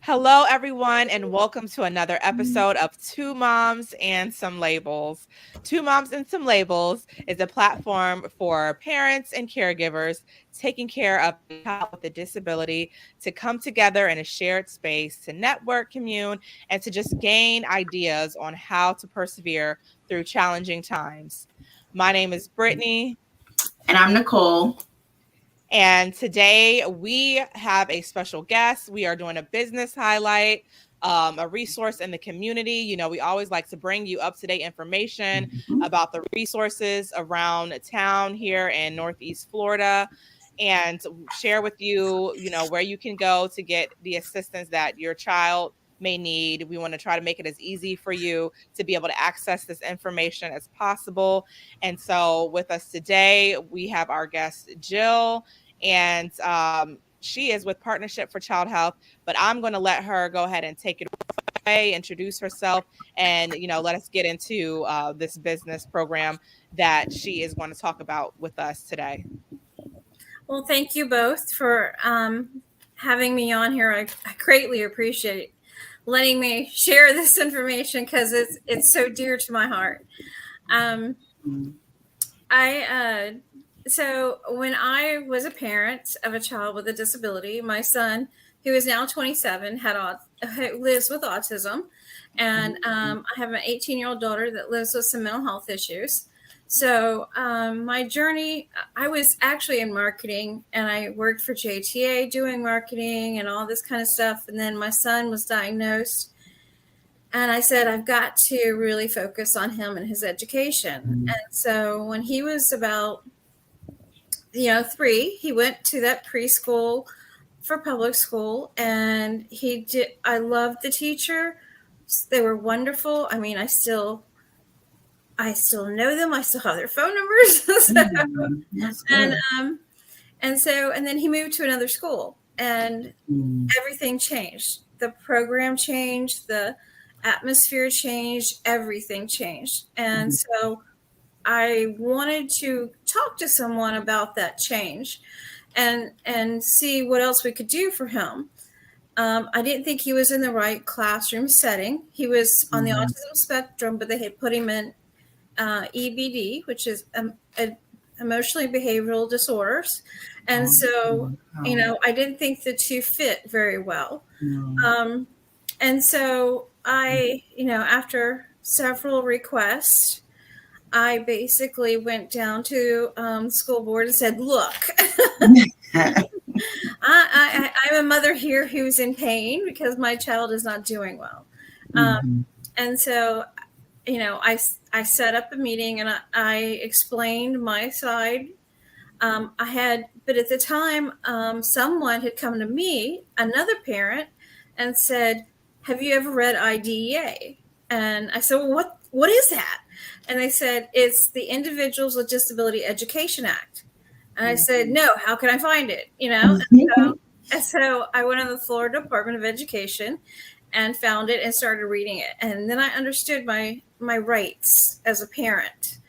Hello, everyone, and welcome to another episode of Two Moms and Some Labels. Two Moms and Some Labels is a platform for parents and caregivers taking care of a child with a disability to come together in a shared space to network, commune, and to just gain ideas on how to persevere through challenging times. My name is Brittany. And I'm Nicole. And today we have a special guest. We are doing a business highlight, a resource in the community. You know, we always like to bring you up-to-date information about the resources around town here in Northeast Florida and share with you, where you can go to get the assistance that your child may need. We want to try to make it as easy for you to be able to access this information as possible. And so with us today, we have our guest, Jill, and she is with Partnership for Child Health, but I'm going to let her go ahead and take it away, introduce herself, and, let us get into this business program that she is going to talk about with us today. Well, thank you both for having me on here. I greatly appreciate letting me share this information because it's so dear to my heart. So when I was a parent of a child with a disability, my son, who is now 27, lives with autism, and I have an 18-year-old daughter that lives with some mental health issues. So my journey, I was actually in marketing, and I worked for JTA doing marketing and all this kind of stuff. And then my son was diagnosed, and I said, I've got to really focus on him and his education. And so when he was about 3, he went to that preschool for public school, and I loved the teacher. They were wonderful. I mean, I still know them. I still have their phone numbers. And then he moved to another school, and everything changed. The program changed, the atmosphere changed, everything changed. And so I wanted to talk to someone about that change and see what else we could do for him. I didn't think he was in the right classroom setting. He was on the autism spectrum, but they had put him in EBD, which is emotionally behavioral disorders. And so, I didn't think the two fit very well. And so I, after several requests, I basically went down to the school board and said, look, I'm a mother here who's in pain because my child is not doing well. And so, I set up a meeting and I explained my side. But at the time, someone had come to me, another parent, and said, have you ever read IDEA? And I said, well, what is that? And they said, it's the Individuals with Disability Education Act. And I said, no, how can I find it? And so I went to the Florida Department of Education and found it and started reading it. And then I understood my rights as a parent,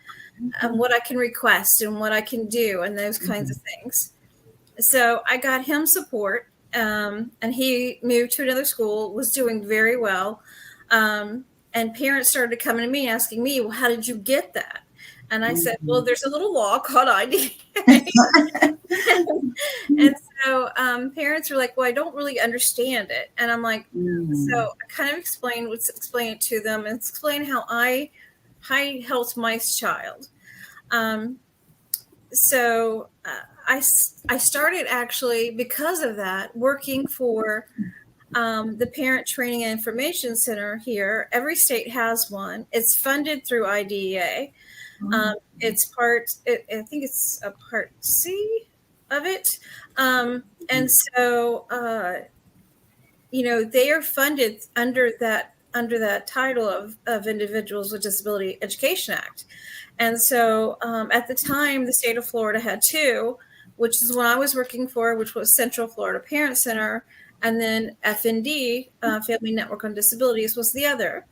what I can request and what I can do and those kinds of things. So I got him support, and he moved to another school, was doing very well. And parents started coming to me asking me, well, how did you get that? And I said, well, there's a little law called IDEA. And so parents were like, well, I don't really understand it. And I'm like, so I kind of explain it to them and explain how I helped my child. So I started actually, because of that, working for the Parent Training and Information Center here. Every state has one. It's funded through IDEA. It's I think it's a part C of it. And so, they are funded under that title of Individuals with Disability Education Act. And so at the time, the state of Florida had 2, which is what I was working for, which was Central Florida Parent Center. And then FND, Family Network on Disabilities, was the other.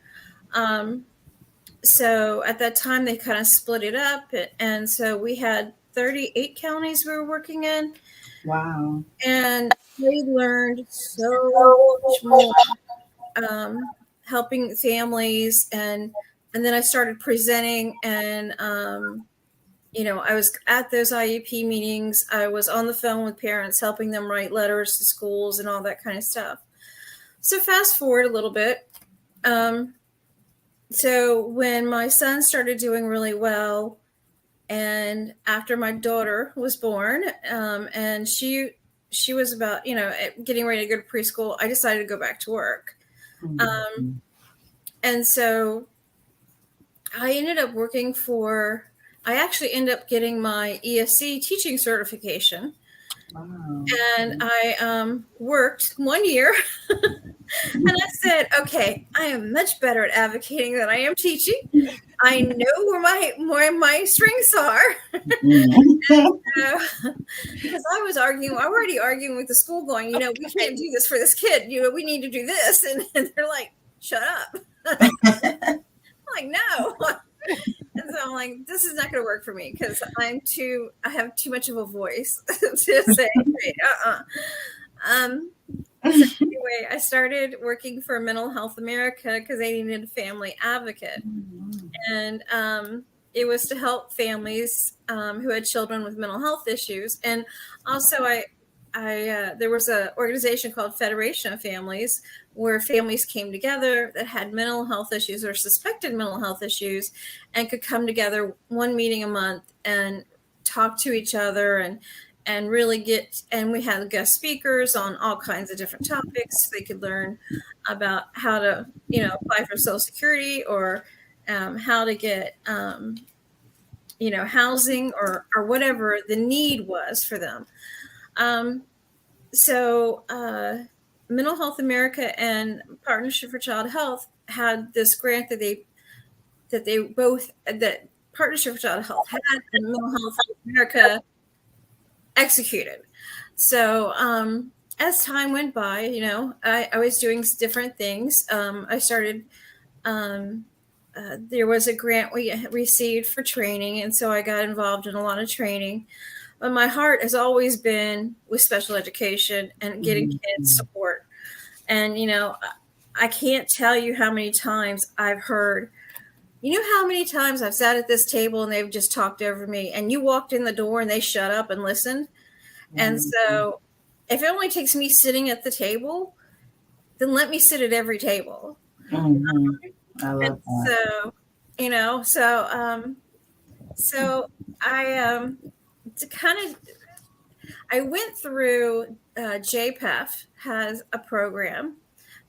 So at that time, they kind of split it up. And so we had 38 counties we were working in. Wow. And we learned so much more, helping families. And then I started presenting, and, I was at those IEP meetings. I was on the phone with parents, helping them write letters to schools and all that kind of stuff. So fast forward a little bit. So when my son started doing really well, and after my daughter was born, and she was about, getting ready to go to preschool, I decided to go back to work. And so I ended up I actually ended up getting my ESC teaching certification. Wow. And I worked 1 year. And I said, okay, I am much better at advocating than I am teaching. I know where my strengths are. Because I was already arguing with the school, going, we can't do this for this kid. We need to do this. And they're like, shut up. I'm like, no. And so I'm like, this is not going to work for me, because I have too much of a voice to say, So anyway, I started working for Mental Health America because they needed a family advocate. And it was to help families who had children with mental health issues. And also there was an organization called Federation of Families, where families came together that had mental health issues or suspected mental health issues, and could come together one meeting a month and talk to each other, and really and we had guest speakers on all kinds of different topics. They could learn about how to, apply for Social Security, or how to get, housing, or whatever the need was for them. So Mental Health America and Partnership for Child Health had this grant that Partnership for Child Health had, and Mental Health America executed. So as time went by, I was doing different things. I started, there was a grant we received for training, and so I got involved in a lot of training. But my heart has always been with special education and getting kids support. And, I can't tell you how many times I've heard, how many times I've sat at this table and they've just talked over me, and you walked in the door and they shut up and listened. And so if it only takes me sitting at the table, then let me sit at every table. I love that. So I went through, JPEF has a program.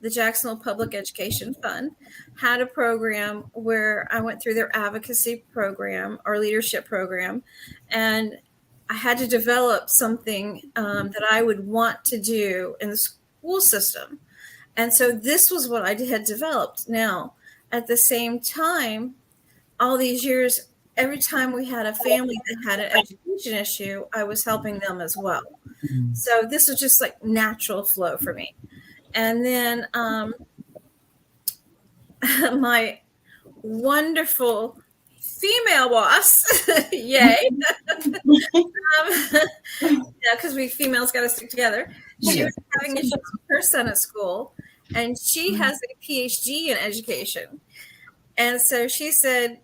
The Jacksonville Public Education Fund had a program where I went through their advocacy program or leadership program, and I had to develop something that I would want to do in the school system. And so this was what I had developed. Now, at the same time, all these years, every time we had a family that had an education issue, I was helping them as well. So this was just like natural flow for me. And then my wonderful female boss, yay, because we females got to stick together. She was having issues with her son at school, and she has a PhD in education. And so she said,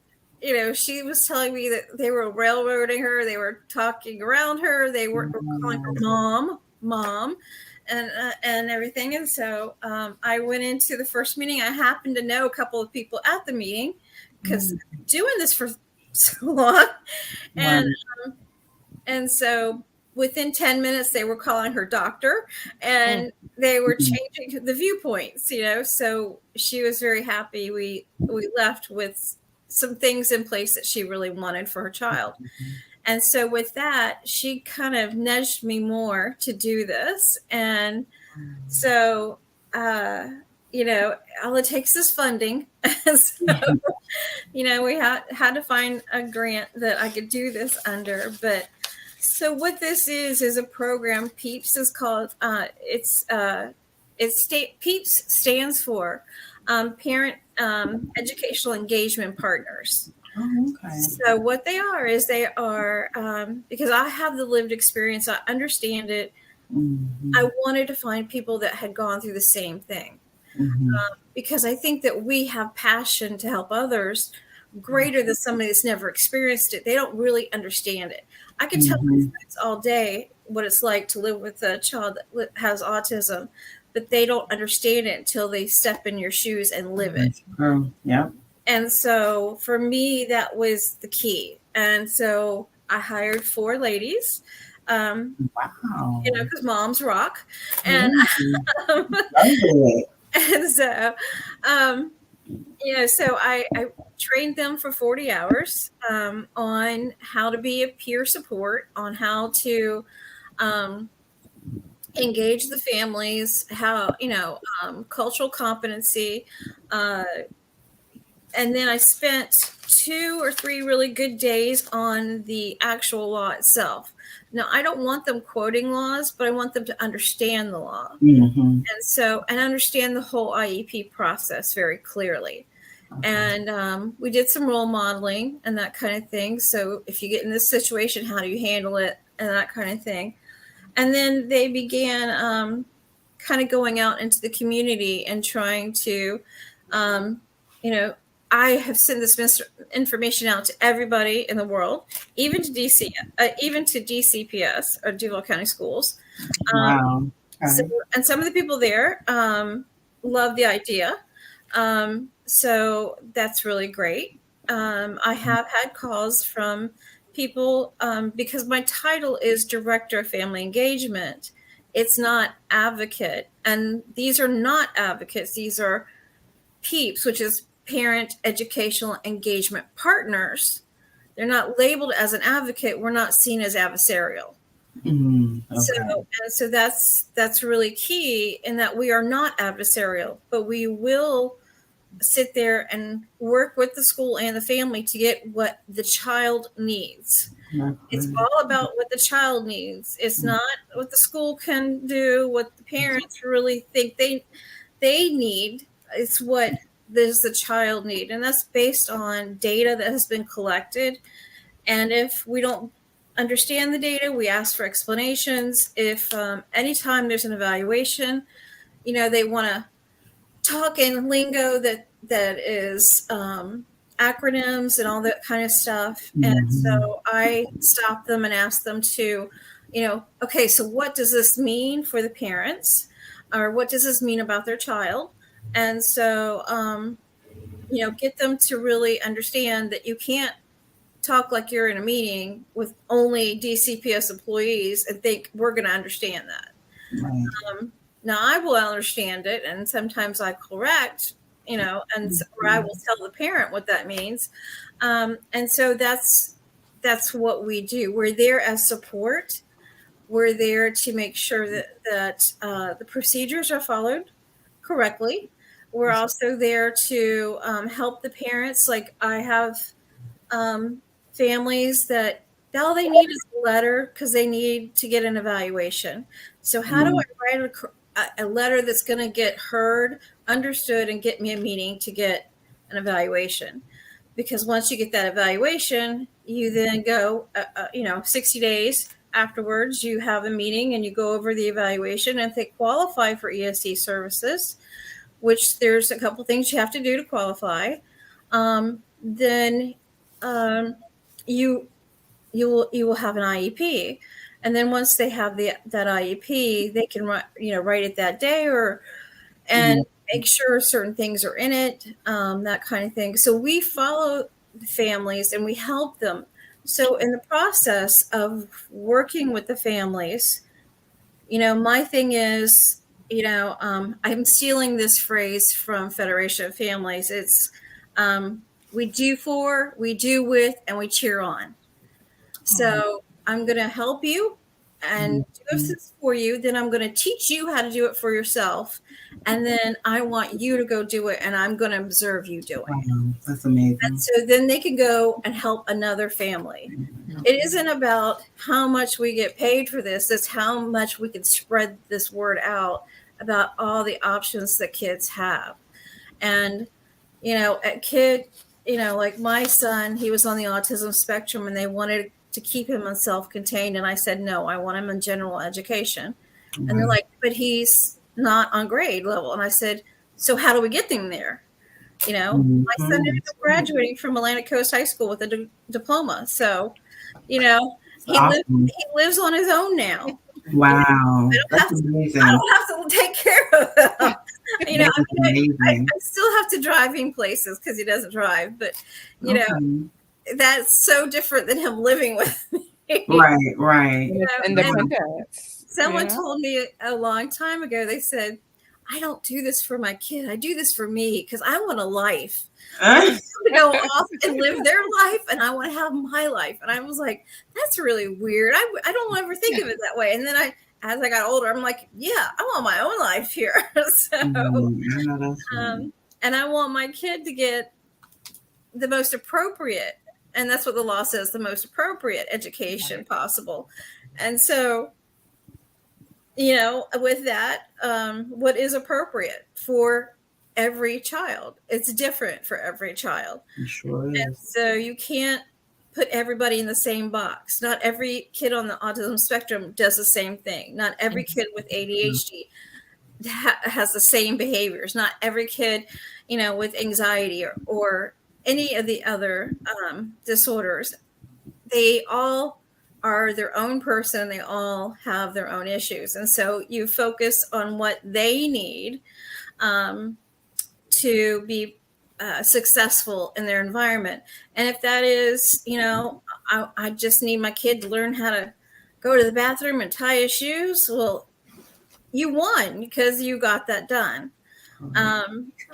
she was telling me that they were railroading her. They were talking around her. They were calling her mom, and everything. And so I went into the first meeting. I happened to know a couple of people at the meeting, because I've been doing this for so long. And so within 10 minutes, they were calling her doctor, and they were changing the viewpoints, so she was very happy. We left with some things in place that she really wanted for her child. And so with that, she kind of nudged me more to do this. And so, all it takes is funding. So, we had to find a grant that I could do this under. But so what this is a program. PEEPS is called. PEEPS stands for Parent Educational Engagement Partners. Oh, okay. So what they are is they are, because I have the lived experience, I understand it. I wanted to find people that had gone through the same thing. Because I think that we have passion to help others greater than somebody that's never experienced it. They don't really understand it. I can tell my friends all day what it's like to live with a child that has autism, but they don't understand it until they step in your shoes and live it. Yeah. And so for me, that was the key. And so I hired 4 ladies. Wow. Because moms rock. And and so, so I trained them for 40 hours on how to be a peer support, on how to engage the families, how, cultural competency. And then I spent 2 or 3 really good days on the actual law itself. Now, I don't want them quoting laws, but I want them to understand the law. And understand the whole IEP process very clearly. And we did some role modeling and that kind of thing. So if you get in this situation, how do you handle it and that kind of thing. And then they began kind of going out into the community and trying to, I have sent this information out to everybody in the world, even to DCPS or Duval County Schools. Wow. So, and some of the people there love the idea. So that's really great. I have had calls from people because my title is Director of Family Engagement. It's not advocate. And these are not advocates. These are PEEPs, which is Parent Educational Engagement Partners. They're not labeled as an advocate. We're not seen as adversarial. So that's really key in that we are not adversarial, but we will sit there and work with the school and the family to get what the child needs. It's all about what the child needs. It's not what the school can do, what the parents really think they need. It's what does the child need, and that's based on data that has been collected. And if we don't understand the data, we ask for explanations. If anytime there's an evaluation, they want to talk in lingo that is acronyms and all that kind of stuff. And so I stop them and ask them to, okay, so what does this mean for the parents, or what does this mean about their child? And so, get them to really understand that you can't talk like you're in a meeting with only DCPS employees and think we're going to understand that. Now I will understand it, and sometimes I correct, or I will tell the parent what that means. And so that's what we do. We're there as support. We're there to make sure that the procedures are followed correctly. We're also there to help the parents. Like I have families that all they need is a letter because they need to get an evaluation. So how do I write a letter that's going to get heard, understood, and get me a meeting to get an evaluation? Because once you get that evaluation, you then go, 60 days afterwards, you have a meeting and you go over the evaluation. And if they qualify for ESE services, which there's a couple things you have to do to qualify, then you will have an IEP. And then once they have that IEP, they can write it that day and make sure certain things are in it, that kind of thing. So we follow the families and we help them. So in the process of working with the families, my thing is, I'm stealing this phrase from Federation of Families. It's we do for, we do with, and we cheer on. So I'm going to help you and do this for you. Then I'm going to teach you how to do it for yourself. And then I want you to go do it. And I'm going to observe you doing it. That's amazing. And so then they can go and help another family. It isn't about how much we get paid for this. It's how much we can spread this word out about all the options that kids have. And, a kid like my son, he was on the autism spectrum and they wanted to keep him on self-contained. And I said, no, I want him in general education. And they're like, but he's not on grade level. And I said, so how do we get them there? My son ended up graduating from Atlantic Coast High School with a diploma. So, he lives on his own now. Wow. That's amazing. I don't have to take care of him. I still have to drive him places because he doesn't drive. But, that's so different than him living with me. Right. Independence. Someone told me a long time ago, they said, I don't do this for my kid. I do this for me because I want a life. I want to go off and live their life, and I want to have my life. And I was like, that's really weird. I don't ever think of it that way. And then as I got older, I'm like, yeah, I want my own life here. And I want my kid to get the most appropriate, and that's what the law says, the most appropriate education possible. And so, with that, what is appropriate for every child? It's different for every child. It sure is. And so you can't put everybody in the same box. Not every kid on the autism spectrum does the same thing. Not every kid with ADHD has the same behaviors. Not every kid, with anxiety or any of the other disorders. They all are their own person. They all have their own issues. And so you focus on what they need to be successful in their environment. And if that is, I just need my kid to learn how to go to the bathroom and tie his shoes. Well, you won because you got that done.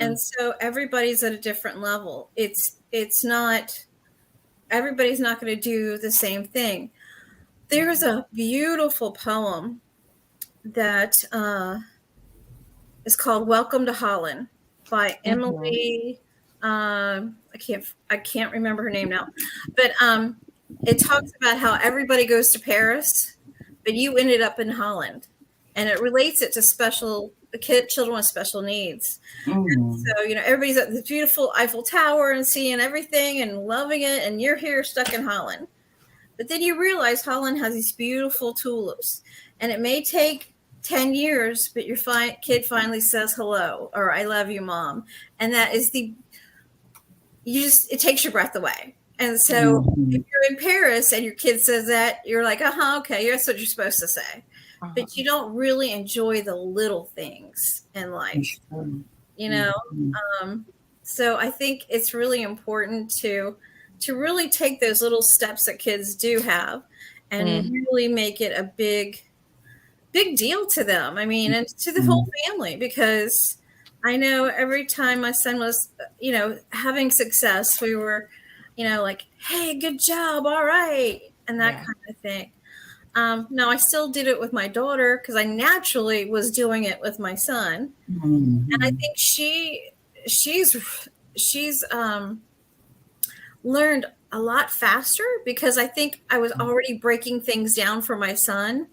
And so everybody's at a different level. It's not, everybody's not going to do the same thing. There's a beautiful poem that is called "Welcome to Holland" by Emily. I can't remember her name now, but it talks about how everybody goes to Paris, but you ended up in Holland, and it relates it to children with special needs. And so everybody's at the beautiful Eiffel Tower and seeing everything and loving it, and you're here stuck in Holland. But then you realize Holland has these beautiful tulips, and it may take 10 years, but your kid finally says hello or I love you, Mom. And that is it takes your breath away. And so if you're in Paris and your kid says that, you're like, okay, that's what you're supposed to say. But you don't really enjoy the little things in life, So I think it's really important to really take those little steps that kids do have and really make it a big deal to them. I mean, and to the whole family, because I know every time my son was, having success, we were, like, hey, good job. All right. And that kind of thing. Now I still did it with my daughter because I naturally was doing it with my son. And I think she's learned a lot faster because I think I was already breaking things down for my son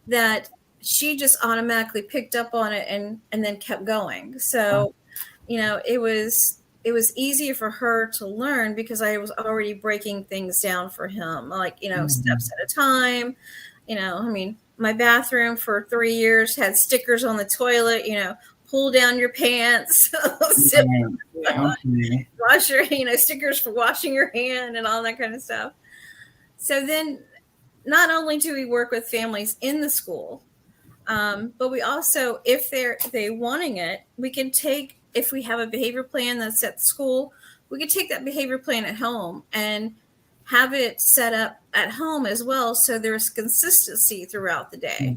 that she just automatically picked up on it and then kept going. So, it was easier for her to learn because I was already breaking things down for him, like, steps at a time. My bathroom for 3 years had stickers on the toilet, pull down your pants, wash your, stickers for washing your hand and all that kind of stuff. So then not only do we work with families in the school, but we also, if they wanting it, we can take, if we have a behavior plan that's at the school, we can take that behavior plan at home and have it set up at home as well. So there's consistency throughout the day.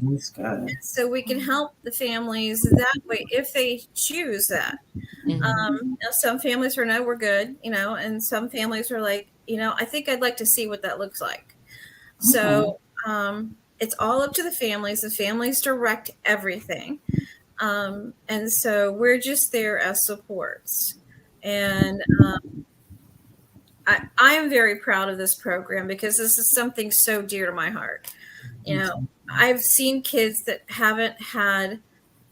So we can help the families that way if they choose that. Some families are, no, we're good, and some families are like, I think I'd like to see what that looks like. So it's all up to the families. The families direct everything. And so we're just there as supports. And I am very proud of this program because this is something so dear to my heart. I've seen kids that haven't had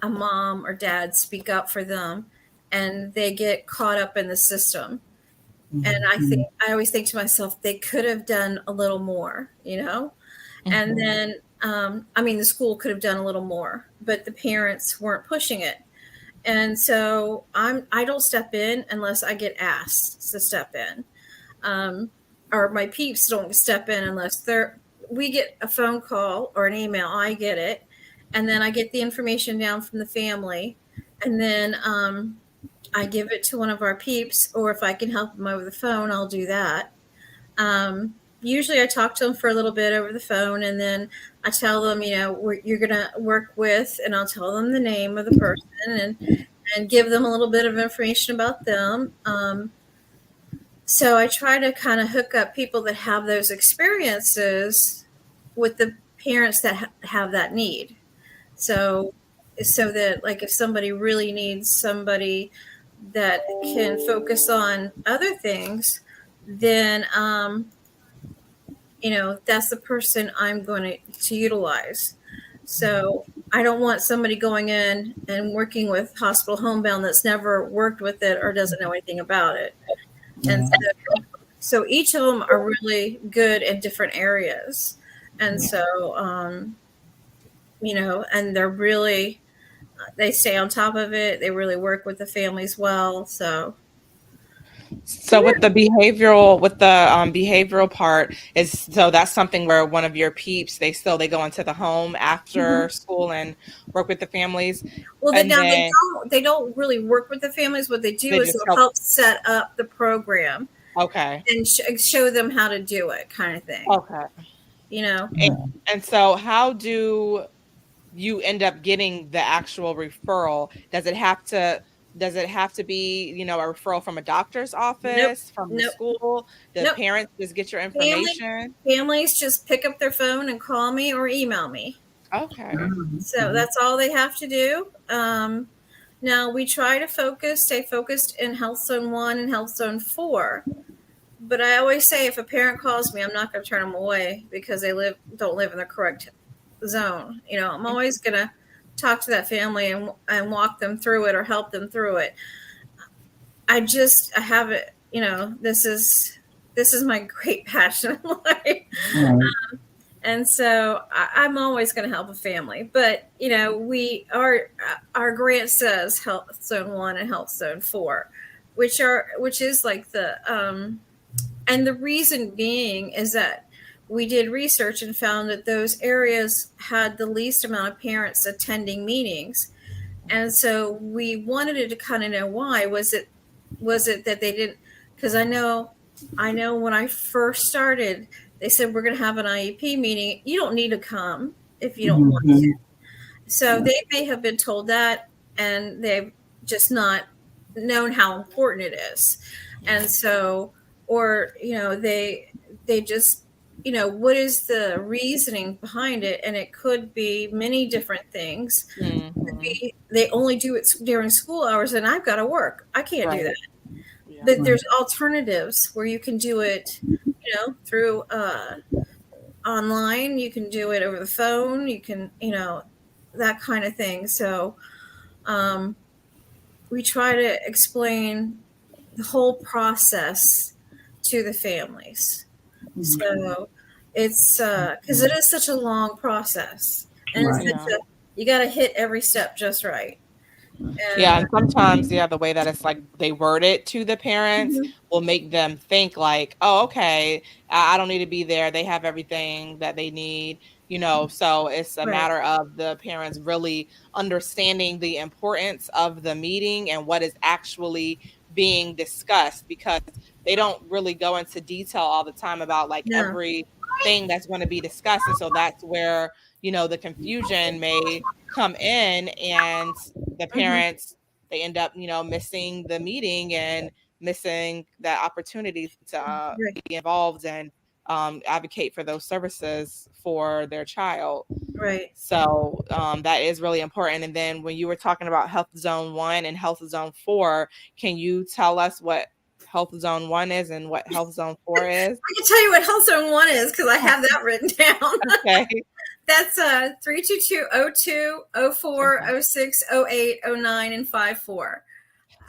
a mom or dad speak up for them, and they get caught up in the system. And I always think to myself, they could have done a little more, and then, the school could have done a little more, but the parents weren't pushing it. And so I don't step in unless I get asked to step in. Or my peeps don't step in unless we get a phone call or an email. I get it. And then I get the information down from the family. And then I give it to one of our peeps, or if I can help them over the phone, I'll do that. Usually I talk to them for a little bit over the phone, and then I tell them, you're going to work with, and I'll tell them the name of the person and give them a little bit of information about them. So I try to kind of hook up people that have those experiences with the parents that have that need. So that, like, if somebody really needs somebody that can focus on other things, then, that's the person I'm going to utilize. So I don't want somebody going in and working with hospital homebound that's never worked with it or doesn't know anything about it. And so each of them are really good in different areas. And so, and they stay on top of it. They really work with the families well. So with the behavioral part so that's something where one of your peeps, they go into the home after school and work with the families. Well, they don't really work with the families. What they do is they'll help set up the program. Okay. And show them how to do it, kind of thing. Okay. And so how do you end up getting the actual referral? Does it have to be, a referral from a doctor's office, from the school? The parents just get your information? Families just pick up their phone and call me or email me. Okay. So that's all they have to do. Now we try to stay focused in Health Zone 1 and Health Zone 4. But I always say, if a parent calls me, I'm not going to turn them away because they don't live in the correct zone. I'm always going to talk to that family and walk them through it or help them through it. I have it, this is my great passion in life. And so I'm always going to help a family. But, our grant says Health Zone 1 and Health Zone 4, which is like the, and the reason being is that we did research and found that those areas had the least amount of parents attending meetings. And so we wanted to kind of know why. Was it that they didn't? Because I know when I first started, they said, we're going to have an IEP meeting. You don't need to come if you don't want to. So they may have been told that, and they've just not known how important it is. And so, or, they just, what is the reasoning behind it? And it could be many different things. It could be, they only do it during school hours, and I've got to work. I can't do that. Yeah. But there's alternatives where you can do it, through online. You can do it over the phone. You can, that kind of thing. So we try to explain the whole process to the families. So it's because it is such a long process, and you got to hit every step just right. And sometimes, the way that it's like they word it to the parents will make them think like, oh, okay, I don't need to be there. They have everything that they need, so it's a matter of the parents really understanding the importance of the meeting and what is actually being discussed, because they don't really go into detail all the time about everything that's going to be discussed. And so that's where, the confusion may come in, and the parents, they end up, missing the meeting and missing that opportunity to be involved and advocate for those services for their child. Right. So that is really important. And then when you were talking about Health Zone 1 and Health Zone 4, can you tell us what Health Zone 1 is and what Health Zone 4 is? I can tell you what Health Zone 1 is because I have that written down. Okay. That's 322-02, 04, 06, 08, 09, and 54.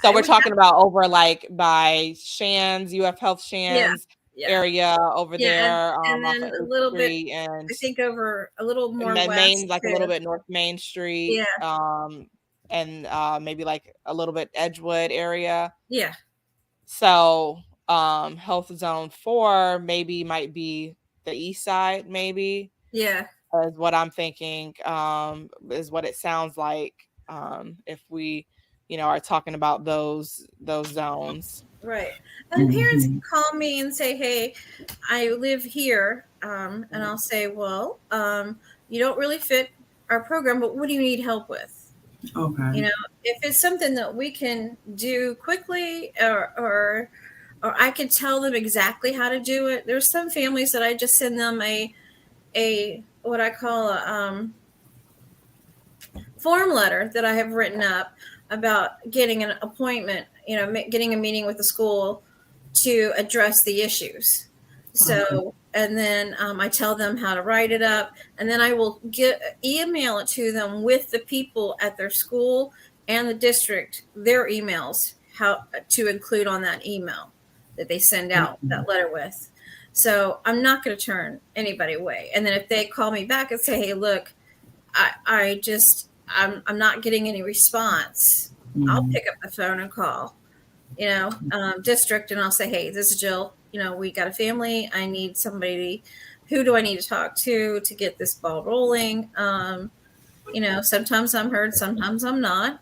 So we're talking about over like by Shands, UF Health Shands area over there, and off then of a 8th little bit, Street, and I think over a little more Main, west like a too. little bit North Main Street, and maybe like a little bit Edgewood area. Yeah. So Health Zone 4 maybe might be the east side, maybe. Yeah. Is what I'm thinking, is what it sounds like, if we, are talking about those zones. Right. And parents can call me and say, hey, I live here. And I'll say, well, you don't really fit our program, but what do you need help with? Okay. If it's something that we can do quickly, or I can tell them exactly how to do it. There's some families that I just send them a what I call a form letter that I have written up about getting an appointment, getting a meeting with the school to address the issues. So, and then I tell them how to write it up, and then I will email it to them with the people at their school and the district, their emails, how to include on that email that they send out that letter with. So I'm not going to turn anybody away. And then if they call me back and say, hey, look, I'm not getting any response, I'll pick up the phone and call, district, and I'll say, hey, this is Jill. We got a family. I need somebody. Who do I need to talk to get this ball rolling? Sometimes I'm heard, sometimes I'm not,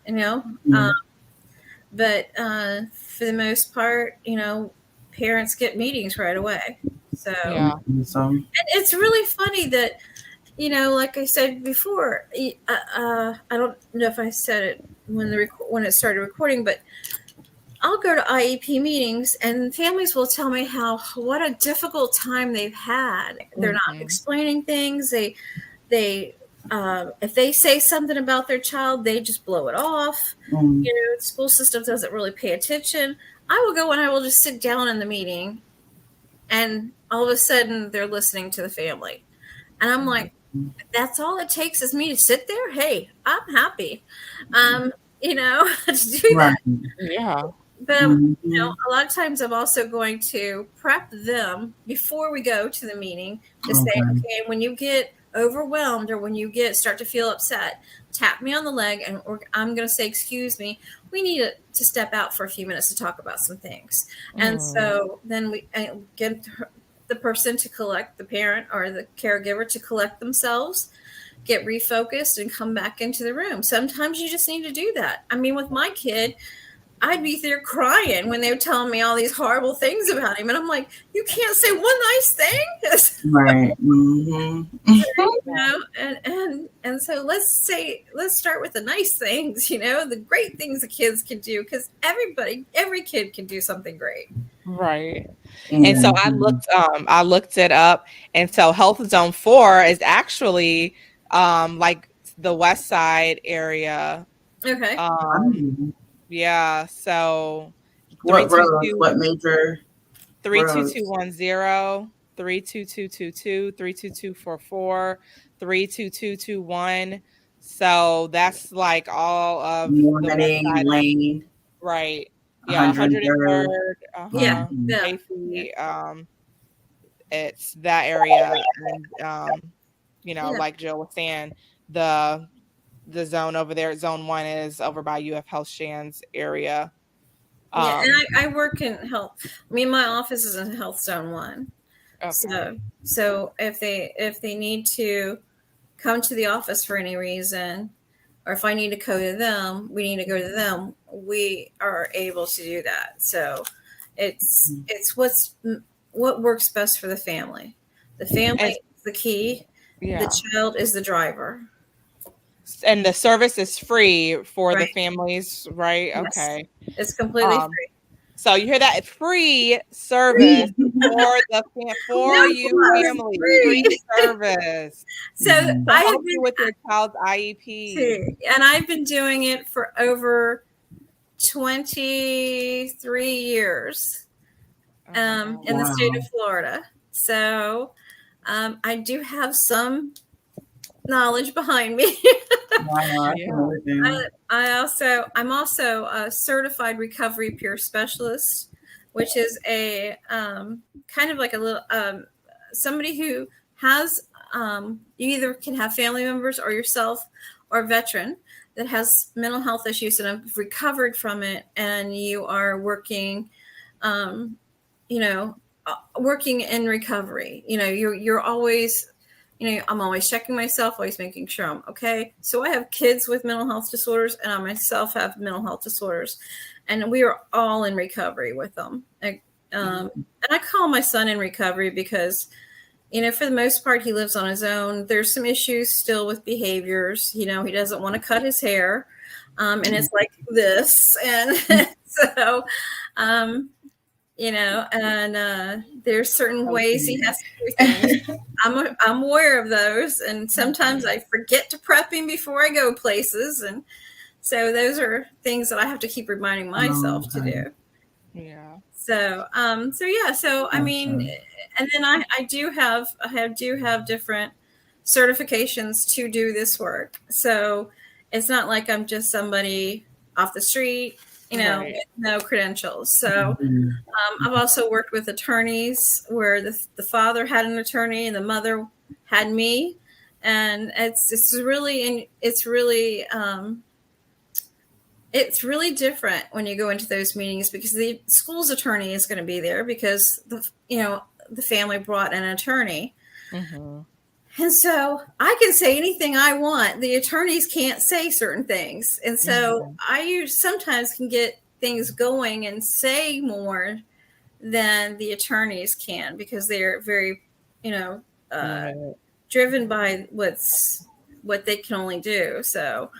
but for the most part, parents get meetings right away. So, and it's really funny that, like I said before, I don't know if I said it when it started recording, but I'll go to IEP meetings and families will tell me what a difficult time they've had. They're not explaining things. They if they say something about their child, they just blow it off. The school system doesn't really pay attention. I will go and I will just sit down in the meeting, and all of a sudden they're listening to the family. And I'm like, that's all it takes is me to sit there. Hey, I'm happy, to do that. Yeah. But, a lot of times I'm also going to prep them before we go to the meeting to say, okay, when you get overwhelmed or when you start to feel upset, tap me on the leg and I'm going to say, excuse me, we need to step out for a few minutes to talk about some things. And so then we get the person to collect, the parent or the caregiver to collect themselves, get refocused and come back into the room. Sometimes you just need to do that. I mean, with my kid, I'd be there crying when they were telling me all these horrible things about him. And I'm like, you can't say one nice thing. Right. And so let's start with the nice things, the great things the kids can do, because every kid can do something great. Right. And so I looked it up. And so Health Zone 4 is actually like the West Side area. Okay. Yeah, so what major? 32210, 32222, 32244, 32221. So that's like all of the West Side Lane. Right. Yeah, 103rd. Yeah. It's that area. And like Jill was saying, the zone over there, zone 1 is over by UF Health Shands area. And I work in health. My office is in Health Zone 1. Okay. So if they need to come to the office for any reason, or if I need to go to them, we need to go to them, we are able to do that. So it's what works best for the family. The family is the key. Yeah. The child is the driver. And the service is free for the families, right? Yes. Okay. It's completely free. So you hear that? Free service for you families. Free service. So I help you with your child's IEP. And I've been doing it for over 23 years in the state of Florida. So I do have some knowledge behind me. Wow, that's amazing. I'm also a certified recovery peer specialist, which is a kind of like a little somebody who has you either can have family members or yourself or a veteran that has mental health issues and have recovered from it, and you are working, working in recovery. You're always, I'm always checking myself, always making sure I'm okay. So I have kids with mental health disorders, and I myself have mental health disorders, and we are all in recovery with them. And I call my son in recovery because, for the most part, he lives on his own. There's some issues still with behaviors. He doesn't want to cut his hair, and it's like this, and so. There's certain ways he has to do things. I'm aware of those, and sometimes I forget to prep him before I go places, and so those are things that I have to keep reminding myself to do. Yeah. So I mean, and then I do have different certifications to do this work. So it's not like I'm just somebody off the street, Right. with no credentials. So I've also worked with attorneys where the father had an attorney and the mother had me, and it's really different when you go into those meetings, because the school's attorney is going to be there because the family brought an attorney. Mm-hmm. And so I can say anything I want. The attorneys can't say certain things. And so I sometimes can get things going and say more than the attorneys can, because they're very, driven by what they can only do. So,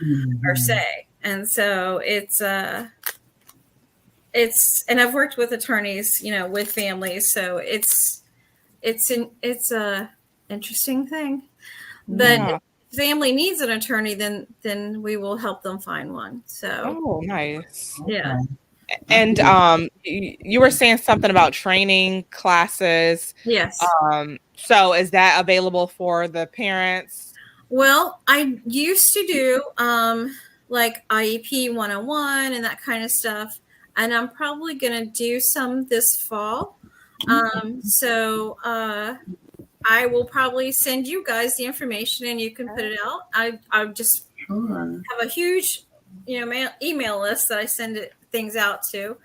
or say. And so and I've worked with attorneys, with families. So it's a interesting thing. But if family needs an attorney, then we will help them find one. So nice. Yeah. And you were saying something about training classes. Yes. So is that available for the parents? Well, I used to do like IEP 101 and that kind of stuff, and I'm probably going to do some this fall. So I will probably send you guys the information, and you can put it out. I just have a huge, email list that I send things out to,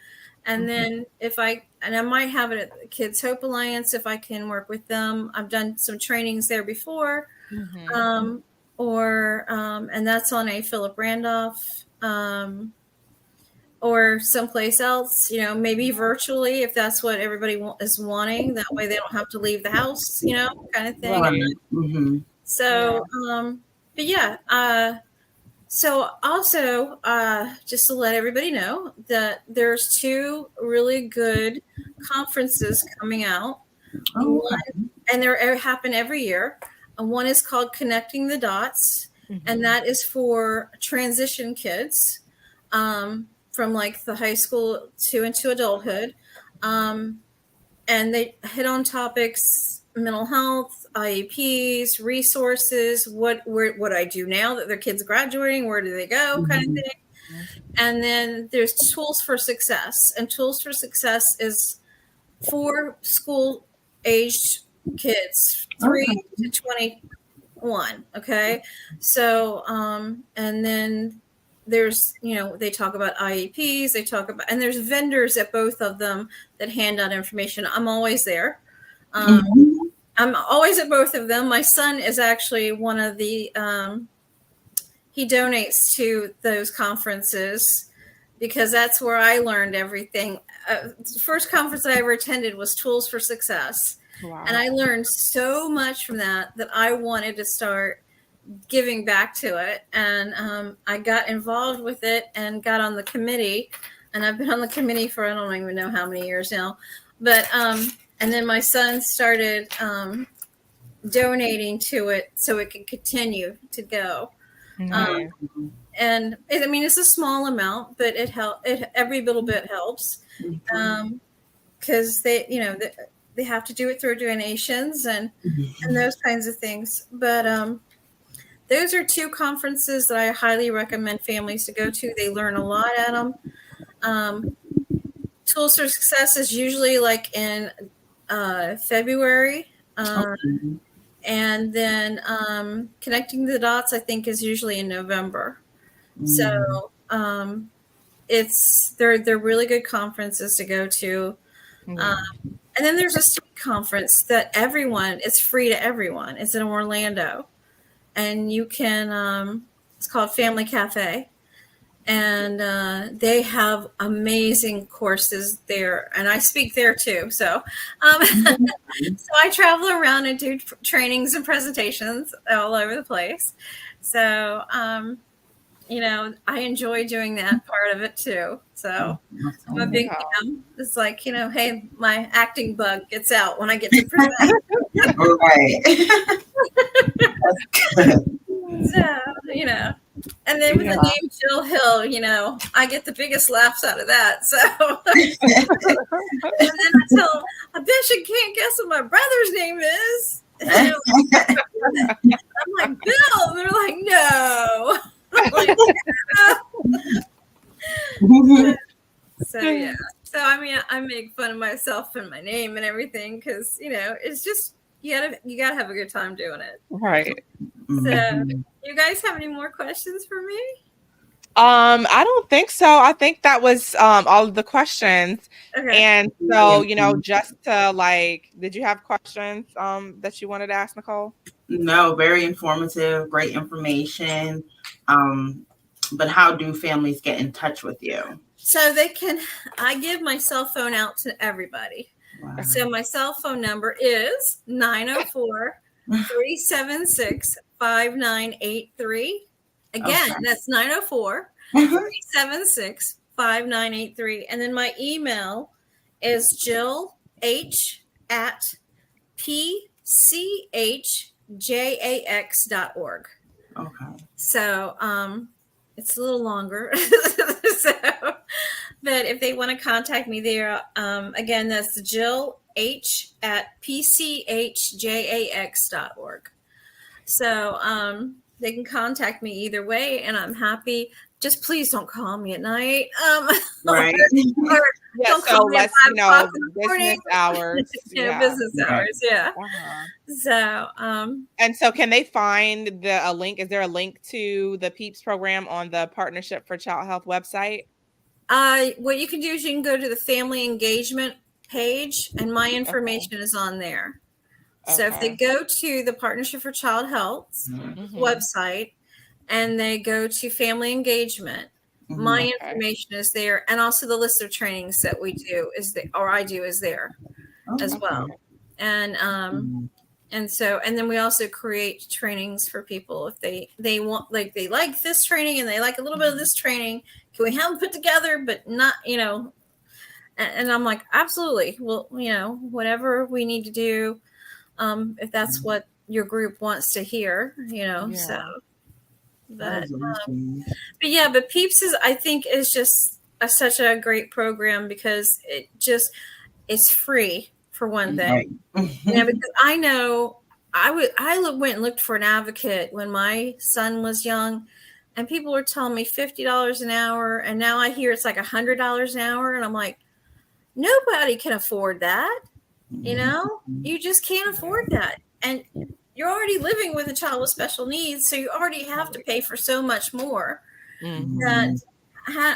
and then I might have it at the Kids Hope Alliance if I can work with them. I've done some trainings there before, and that's on a Philip Randolph, or someplace else, maybe virtually, if that's what everybody is wanting. That way they don't have to leave the house, kind of thing. Right. So, but yeah. So also, just to let everybody know that there's 2 really good conferences coming out. And they happen every year. One is called Connecting the Dots, and that is for transition kids, from like the high school into adulthood. And they hit on topics: mental health, IEPs, resources, what I do now that their kids are graduating, where do they go, kind of thing. And then there's Tools for Success. And Tools for Success is for school aged kids, 3 to 21. Okay. So, and then there's, they talk about IEPs, and there's vendors at both of them that hand out information. I'm always there. I'm always at both of them. My son is actually one of the, he donates to those conferences because that's where I learned everything. The first conference I ever attended was Tools for Success. Wow. And I learned so much from that I wanted to start giving back to it. And I got involved with it and got on the committee. And I've been on the committee for, I don't even know how many years now. But, and then my son started donating to it so it could continue to go. And it's a small amount, but it helps. Every little bit helps, because they have to do it through donations and those kinds of things. But those are two conferences that I highly recommend families to go to. They learn a lot at them. Tools for Success is usually like in February. And then Connecting the Dots, I think, is usually in November. So they're really good conferences to go to. And then there's a state conference that it's free to everyone. It's in Orlando, and you can it's called Family Cafe, and they have amazing courses there, and I speak there too. So so I travel around and do trainings and presentations all over the place. So I enjoy doing that part of it too. So I'm a big fan. It's like, hey, my acting bug gets out when I get to present. Right. So, and then with the name JillH, I get the biggest laughs out of that. So, and then I bet you can't guess what my brother's name is. I'm like, Bill. And they're like, no. So yeah. So I make fun of myself and my name and everything because it's just you gotta have a good time doing it. Right. So you guys have any more questions for me? I don't think so. I think that was all of the questions. Okay. And so, just to did you have questions that you wanted to ask, Nicole? No, very informative, great information. But how do families get in touch with you? So I give my cell phone out to everybody. Wow. So my cell phone number is 904-376-5983. Again, that's 904-376-5983. And then my email is JillH@PCHJAX.org. Okay. So it's a little longer. But if they want to contact me there, again, that's JillH@PCHJAX.org. So they can contact me either way, and I'm happy. Just please don't call me at night. Right. Don't call me at 5 o'clock in the morning. Business hours. Business hours. Yeah. So, and so can they find a link? Is there a link to the PEEPS program on the Partnership for Child Health website? What you can do is you can go to the Family Engagement page, and my information is on there. Okay. So if they go to the Partnership for Child Health's website and they go to Family Engagement, my information is there, and also the list of trainings that we do is there as well. And and then we also create trainings for people if they want, like they like this training and they like a little bit of this training. Can we have them put together, but not, and I'm like, absolutely. Well, whatever we need to do, if that's what your group wants to hear, so. But PEEPS I think is just such a great program because it's free for one thing. Because I know I went and looked for an advocate when my son was young, and people were telling me $50 an hour, and now I hear it's like $100 an hour, and I'm like, nobody can afford that. You just can't afford that, and you're already living with a child with special needs, so you already have to pay for so much more. That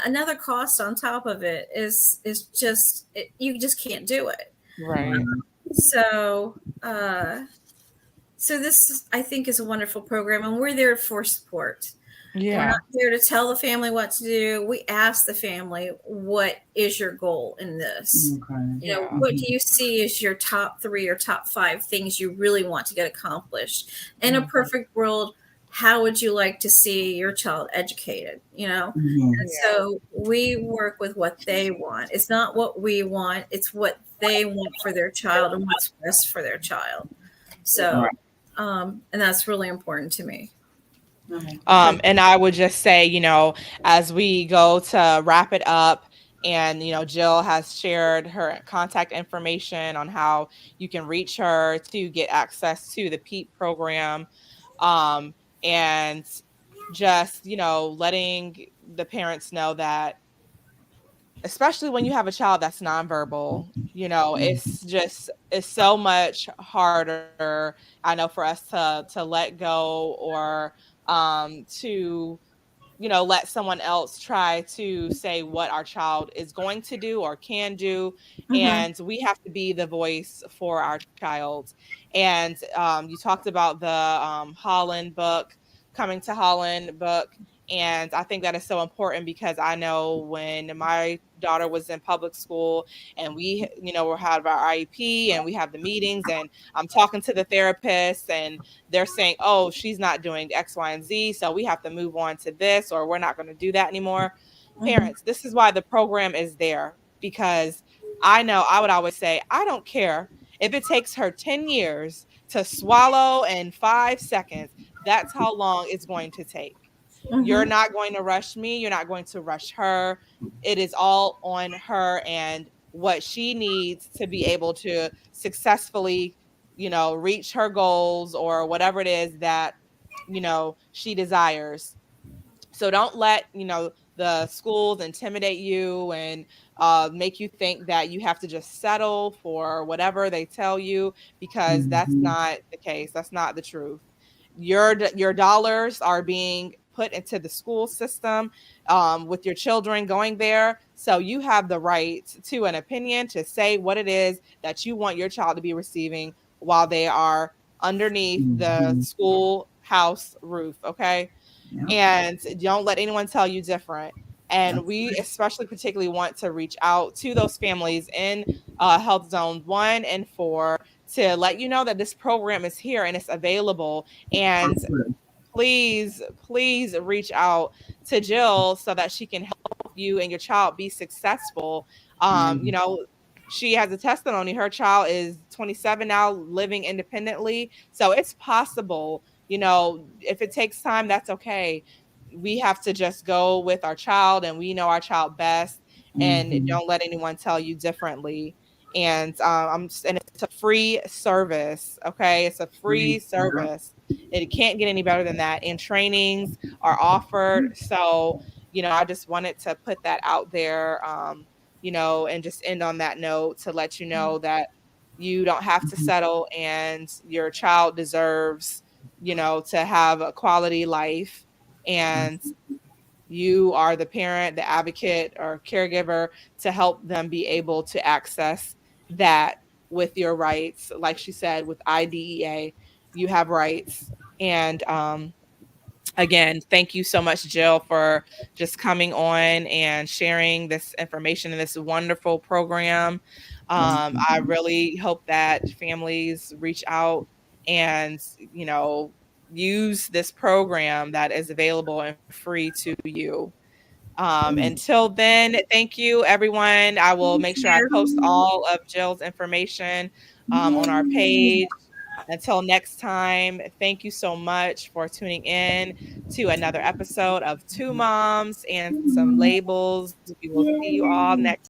another cost on top of it is just you just can't do it. Right. So this I think is a wonderful program, and we're there for support. Yeah. We're not there to tell the family what to do. We ask the family, what is your goal in this? Okay. What do you see as your top 3 or top 5 things you really want to get accomplished? In a perfect world, how would you like to see your child educated? And so we work with what they want. It's not what we want. It's what they want for their child and what's best for their child. So, and that's really important to me. And I would just say, as we go to wrap it up, and, Jill has shared her contact information on how you can reach her to get access to the PEEP program. and just, letting the parents know that, especially when you have a child that's nonverbal, it's so much harder, I know, for us to let go, or to let someone else try to say what our child is going to do or can do. And we have to be the voice for our child. And you talked about the Holland book, Coming to Holland book. And I think that is so important, because I know when my daughter was in public school, and we, we have our IEP and we have the meetings, and I'm talking to the therapist, and they're saying, oh, she's not doing X, Y, and Z, so we have to move on to this, or we're not going to do that anymore. Parents, this is why the program is there, because I know I would always say, I don't care if it takes her 10 years to swallow in 5 seconds. That's how long it's going to take. You're not going to rush me. You're not going to rush her. It is all on her and what she needs to be able to successfully, reach her goals, or whatever it is that, she desires. So don't let, the schools intimidate you and make you think that you have to just settle for whatever they tell you, because that's not the case. That's not the truth. Your dollars are being put into the school system, with your children going there. So you have the right to an opinion, to say what it is that you want your child to be receiving while they are underneath the schoolhouse roof. Okay. And don't let anyone tell you different. And we especially particularly want to reach out to those families in health zones 1 and 4, to let you know that this program is here and it's available. And please reach out to Jill so that she can help you and your child be successful. She has a testimony. Her child is 27 now, living independently. So it's possible. If it takes time, that's okay. We have to just go with our child, and we know our child best, and don't let anyone tell you differently. And and it's a free service. Okay. It's a free service. It can't get any better than that. And trainings are offered. So, I just wanted to put that out there, and just end on that note, to let you know that you don't have to settle, and your child deserves, to have a quality life. And you are the parent, the advocate, or caregiver to help them be able to access that with your rights. Like she said, with IDEA, you have rights. And again, thank you so much, Jill, for just coming on and sharing this information in this wonderful program. I really hope that families reach out and, use this program that is available and free to you. Until then, thank you, everyone. I will make sure I post all of Jill's information on our page. Until next time, thank you so much for tuning in to another episode of Two Moms and Some Labels. We will see you all next